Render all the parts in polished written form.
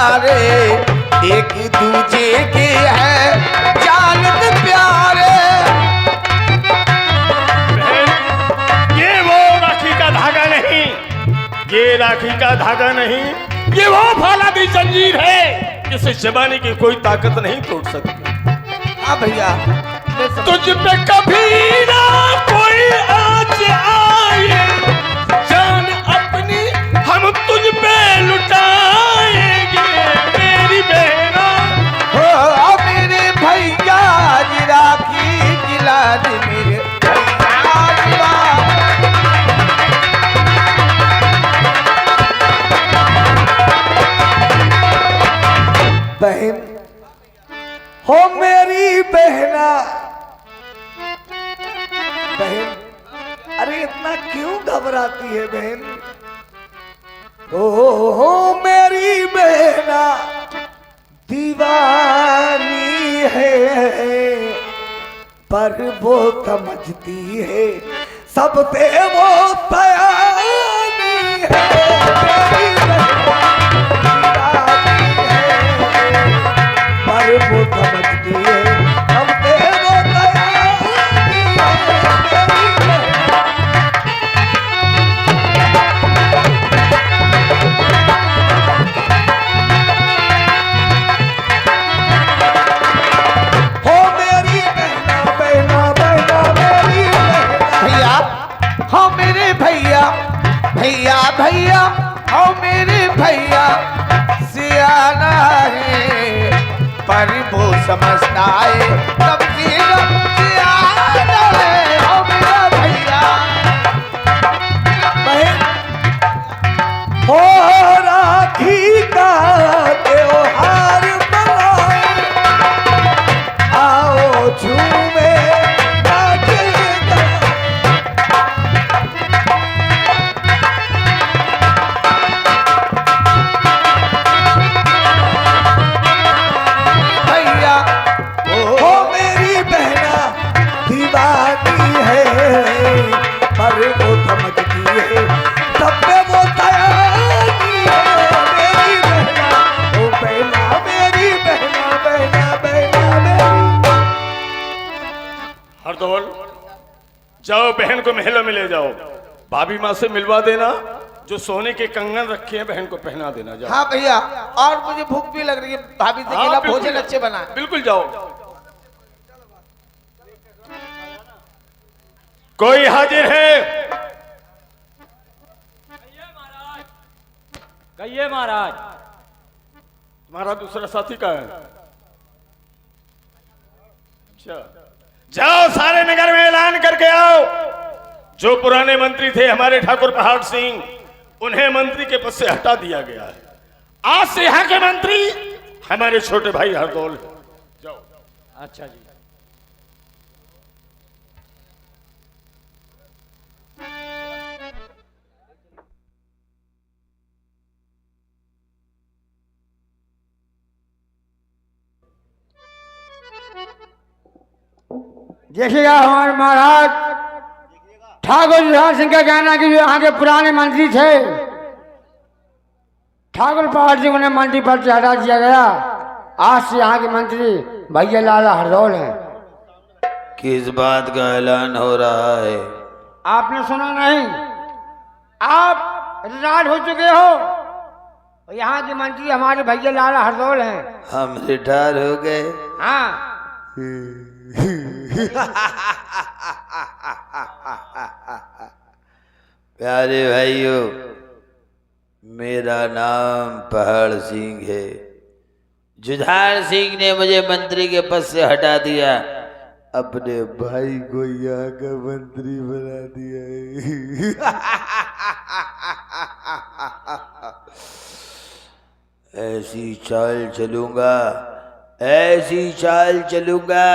सारे एक दूजे के हैं जानत प्यारे। ये वो राखी का धागा नहीं, ये राखी का धागा नहीं, ये वो फौलादी जंजीर है जिसे जमाने की कोई ताकत नहीं तोड़ सकती। हाँ भैया, तुझ पे कभी ना कोई आँच आए, जान अपनी हम तुझ पे लुटाएंगे मेरी बहना। हो मेरे भैया जी राखी जिला दे मेरे भैया। बहन हो मेरी बहना, बहन अरे इतना क्यों घबराती है बहन? हो मेरी बहना दीवानी है पर वो समझती है सब पे वो बयानी है। मेरी बहना दीवानी है पर वो समझती है सब पे वो बयानी है। भैया भैया हो मेरे भैया सियाना है पर वो समझता है तब सियाना है। हो मेरा भैया बहन हो राखी का त्योहार मनाओ, आओ झूमे हरदौल, जाओ बहन को महलों में ले जाओ, भाभी माँ से मिलवा देना, जो सोने के कंगन रखे हैं बहन को पहना देना। जाओ। हाँ भैया, और मुझे भूख भी लग रही है, भाभी से खिला भोजन अच्छे बना। बिल्कुल जाओ। कोई हाजिर है? कहिए महाराज। तुम्हारा दूसरा साथी कहाँ है? अच्छा, जाओ सारे नगर में ऐलान करके आओ, जो पुराने मंत्री थे हमारे ठाकुर पहाड़ सिंह, उन्हें मंत्री के पद से हटा दिया गया है। आज से यहाँ के मंत्री हमारे छोटे भाई हरदौल हैं। जाओ। अच्छा जी। देखिएगा हमारे महाराज ठाकुर जुझार सिंह का कहना कि जो यहाँ के पुराने मंत्री थे ठाकुर पहाड़ सिंह उन्हें मंत्री पद से हटा दिया गया। आज से यहाँ के मंत्री भैया लाला हरदौल हैं। किस बात का ऐलान हो रहा है? आपने सुना नहीं? आप रिटायर्ड हो चुके हो, यहाँ के मंत्री हमारे भैया लाला हरदौल हैं। हम रिटायर हो गए? हाँ। प्यारे भाइयों, मेरा नाम पहाड़ सिंह है। जुझार सिंह ने मुझे मंत्री के पद से हटा दिया, अपने भाई को यहाँ का मंत्री बना दिया है। ऐसी चाल चलूंगा, ऐसी चाल चलूंगा,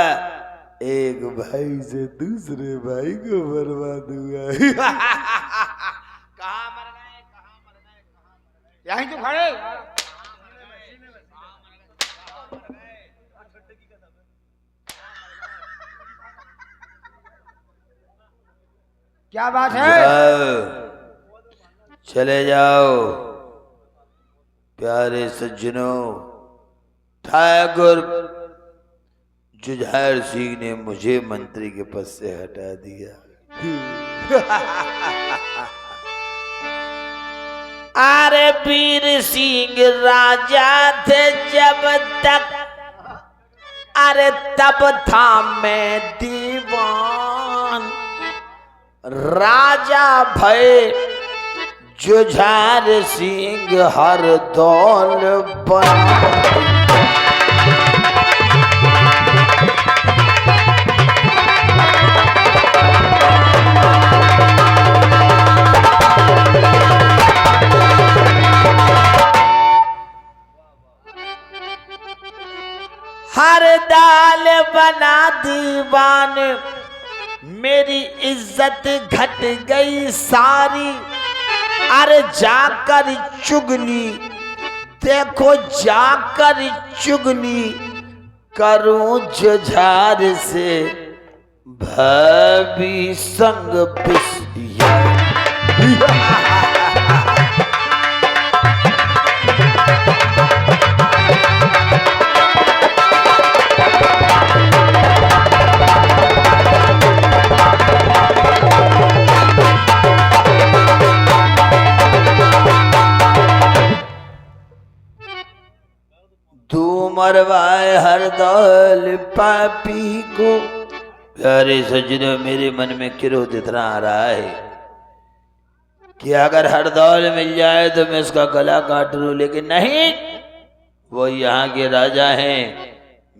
एक भाई से दूसरे भाई को मरवा दूंगा। कहाँ मर गए, कहाँ मर गए, यहीं तो खड़े। क्या बात है? जाओ, चले जाओ, प्यारे सज्जनों, ठाकुर जुझार सिंह ने मुझे मंत्री के पद से हटा दिया। अरे वीर सिंह राजा थे जब तक, अरे तब था मैं दीवान। राजा भय जुझार सिंह हर दौल बना। हर दाल बना दीवान, मेरी इज्जत घट गई सारी। अरे जाकर चुगली, देखो जाकर चुगली करूं जुझार से, भाभी संग पिसिया। तू मरवाए हर दौल पापी को। प्यारे सज्जनों, मेरे मन में क्रोध इतना आ रहा है कि अगर हर दौल मिल जाए तो मैं उसका गला काट लूं, लेकिन नहीं, वो यहाँ के राजा हैं,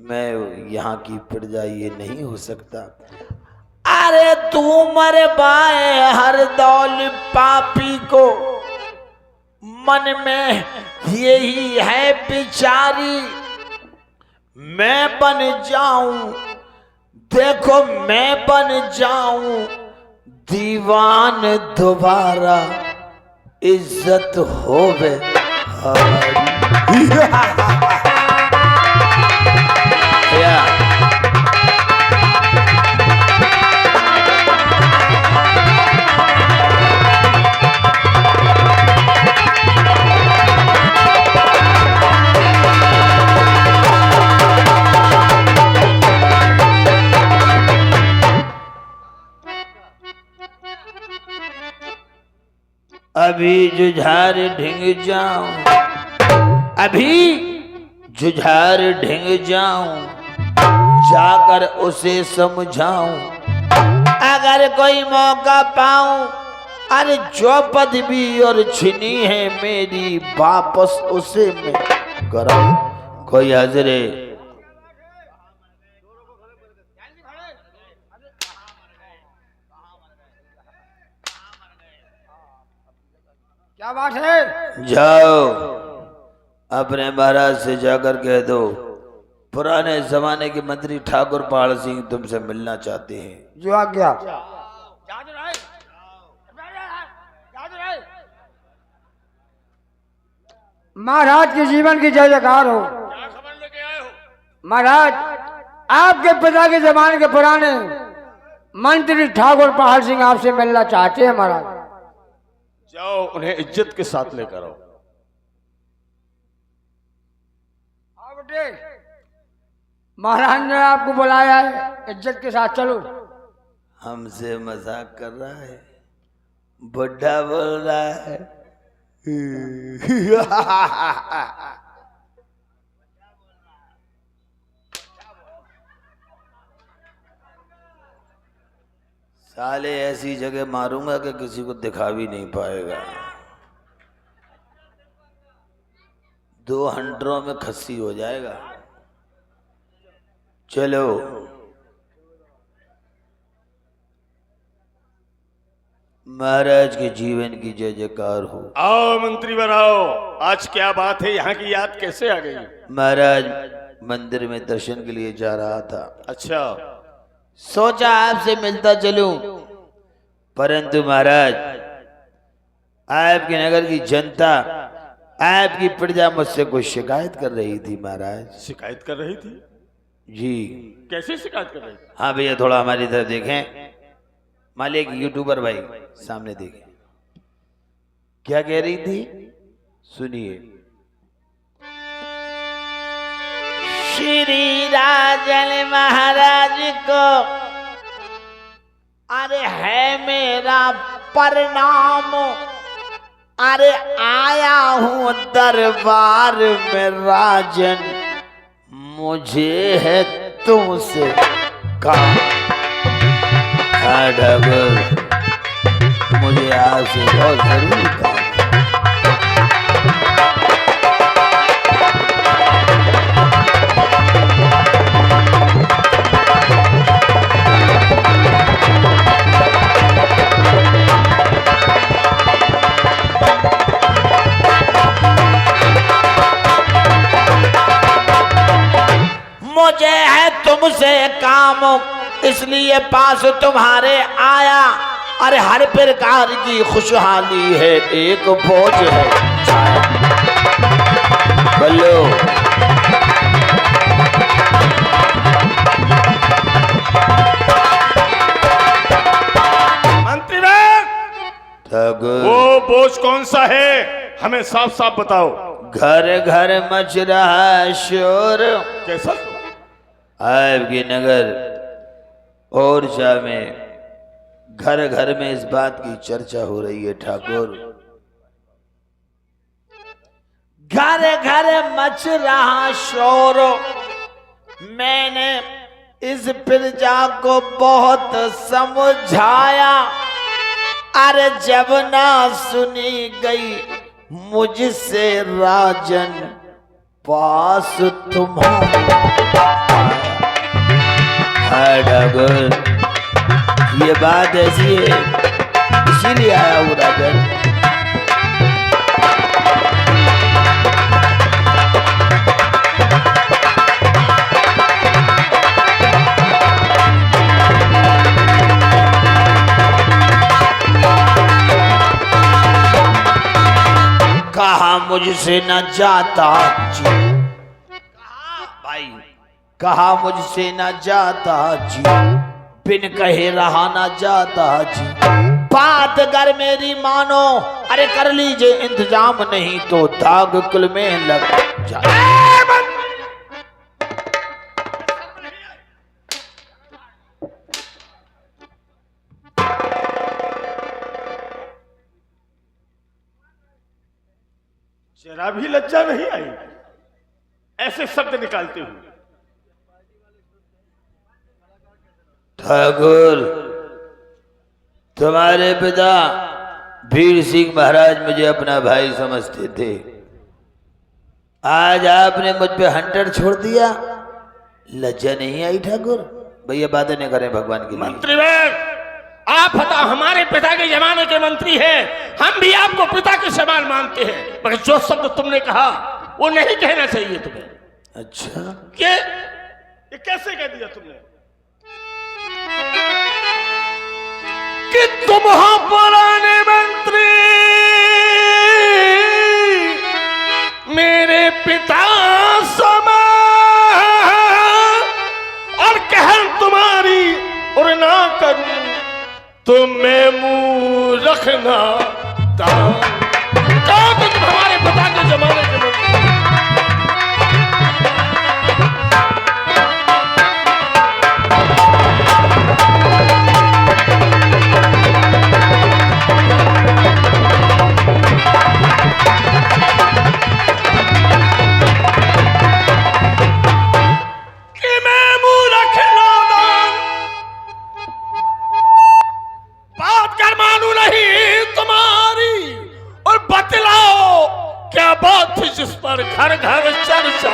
मैं यहाँ की प्रजा, ये नहीं हो सकता। अरे तू मरवाए हर दौल पापी को, मन में यही है बिचारी, मैं बन जाऊं, देखो मैं बन जाऊं दीवान दोबारा, इज्जत होवे अभी जुझार ढिंग जाऊं, अभी जुझार ढिंग जाऊं, जाकर उसे समझाऊं। अगर कोई मौका पाऊं, अरे जो पदवी और छिनी है मेरी, वापस उसे मैं कराऊं। कोई हाजिर है? क्या बात है? जाओ अपने महाराज से जाकर कह दो, पुराने जमाने के मंत्री ठाकुर पहाड़ सिंह तुमसे मिलना चाहते हैं। जो आज्ञा। महाराज के जीवन की जय जयकार हो। क्या खबर लेके आए हो? महाराज, आपके पिता के जमाने के पुराने मंत्री ठाकुर पहाड़ सिंह आपसे मिलना चाहते हैं महाराज। जाओ उन्हें इज्जत के साथ लेकर आओ। हाँ बेटे, महाराज ने आपको बुलाया है, इज्जत के साथ चलो। हमसे मजाक कर रहा है, बुढ़ा बोल रहा है। साले ऐसी जगह मारूंगा कि किसी को दिखा भी नहीं पाएगा। 2 हंटरों में खस्सी हो जाएगा। चलो महाराज के जीवन की जय जयकार हो। आओ मंत्री वर आओ, आज क्या बात है? यहाँ की याद कैसे आ गई? महाराज मंदिर में दर्शन के लिए जा रहा था, अच्छा, सोचा आपसे मिलता चलूं, परंतु महाराज आपके नगर की जनता, आपकी प्रजा मुझसे कुछ शिकायत कर रही थी। महाराज शिकायत कर रही थी? जी। कैसे शिकायत कर रही थी? हाँ भैया, थोड़ा हमारी तरफ देखें। मालिक यूट्यूबर भाई सामने देखें, क्या कह रही थी, सुनिए। श्री राजन महाराज को अरे है मेरा प्रणाम। अरे आया हूँ दरबार में राजन, मुझे है तुमसे काम। हाँ ठाकुर, मुझे आपसे बहुत जरूरी काम। मुझे है तुमसे काम, इसलिए पास तुम्हारे आया। अरे हर प्रकार की खुशहाली है, एक बोझ है बोलो। मंत्रीवर्ग, ठाकुर, वो बोझ कौन सा है, हमें साफ साफ बताओ। घर घर मच रहा शोर। कैसा? आपके नगर ओरछा में घर घर में इस बात की चर्चा हो रही है ठाकुर। घर घर मच रहा शोर। मैंने इस प्रजा को बहुत समझाया, अरे जब ना सुनी गई मुझसे राजन, पास तुम्हारे। हाँ ठाकुर, ये बात ऐसी है, इसीलिए आया हूँ राजन। कहा मुझसे न जाता जी, भाई कहा मुझसे न जाता जी, बिन कहे रहा न जाता जी। बात अगर मेरी मानो, अरे कर लीजिए इंतजाम, नहीं तो दाग कुल में लग जाए। जरा भी लज्जा नहीं आई ऐसे शब्द निकालते हुए। ठाकुर, तुम्हारे पिता वीर सिंह महाराज मुझे अपना भाई समझते थे। आज आपने मुझ पे हंटर छोड़ दिया, लज्जा नहीं आई ठाकुर? भैया बातें नहीं करें भगवान के लिए। मंत्रीवर्ग, आप हता हमारे पिता के जमाने के मंत्री हैं, हम भी आपको पिता के समान मानते हैं, मगर जो शब्द तुमने कहा वो नहीं कहना चाहिए तुम्हें। अच्छा, ये कैसे कह दिया तुमने कि तुम हो पुराने मंत्री, मेरे पिता समान, और कहल तुम्हारी और ना करूं तो मैं मुंह रखना दान। कहो तो तुम हमारे पिता के जमाने के मंत्री। जिस पर घर घर चर्चा,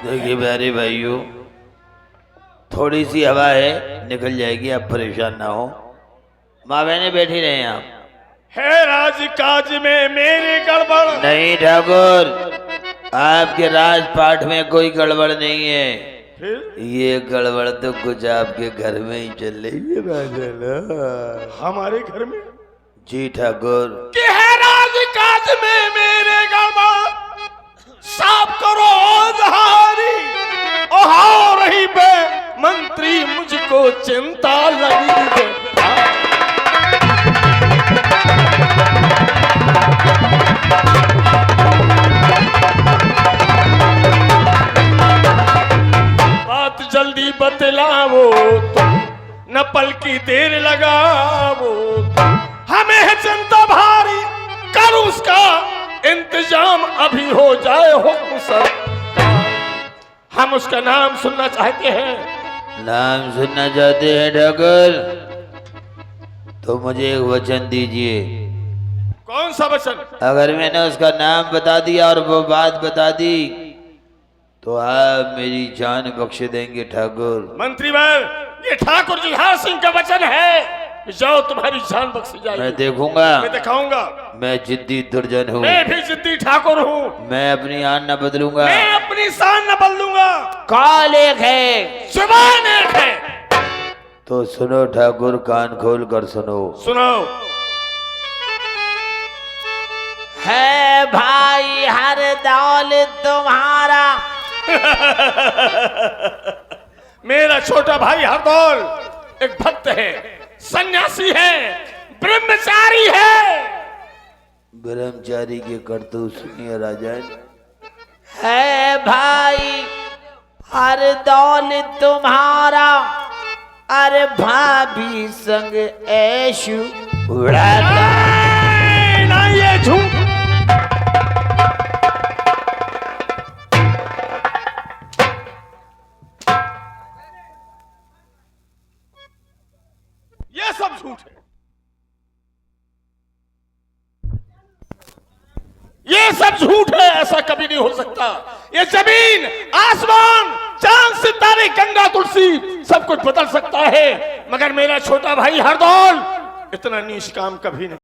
देखिए प्यारे भाइयों, थोड़ी सी हवा है, निकल जाएगी, आप परेशान ना हो। माँ बहने बैठी रहे आप। है राजकाज में मेरी गड़बड़ नहीं ठाकुर, आपके राजपाट में कोई गड़बड़ नहीं है। फिर ये गड़बड़ तो कुछ आपके घर में ही चल रही है राजन। हमारे घर में? जी ठाकुर। कि है राजकाज में मेरे गड़बड़, साफ करो जहां पल की देर लगाओ, हमें है जनता भारी, कर उसका इंतजाम, अभी हो जाए हुक्म सरकार। हम उसका नाम सुनना चाहते हैं। नाम सुनना चाहते हैं ठाकुर? तो मुझे एक वचन दीजिए। कौन सा वचन? अगर मैंने उसका नाम बता दिया और वो बात बता दी तो आप मेरी जान बख्श देंगे ठाकुर। मंत्रीवर, ये ठाकुर जुझार सिंह का वचन है, जाओ तुम्हारी जान बख्शी जाएगी। मैं देखूंगा, मैं दिखाऊंगा। मैं जिद्दी दुर्जन हूँ, मैं भी जिद्दी ठाकुर हूँ। मैं अपनी आन न बदलूंगा, मैं अपनी शान न बदलूंगा। कॉल एक है, जुबान एक है। तो सुनो ठाकुर, कान खोल कर सुनो। सुनो। है भाई हर दौलत तुम्हारा। मेरा छोटा भाई हरदौल एक भक्त है, सन्यासी है, ब्रह्मचारी है। ब्रह्मचारी के करतूत सुनिए राजन। है भाई हर दौलत तुम्हारा, अरे भाभी संग ऐशु उड़ाता। ना ये झूठ। ये सब झूठ है, ये सब झूठ है। ऐसा कभी नहीं हो सकता। ये जमीन, आसमान, चांद, सितारे, गंगा, तुलसी सब कुछ बदल सकता है, मगर मेरा छोटा भाई हरदौल इतना नीच काम कभी नहीं।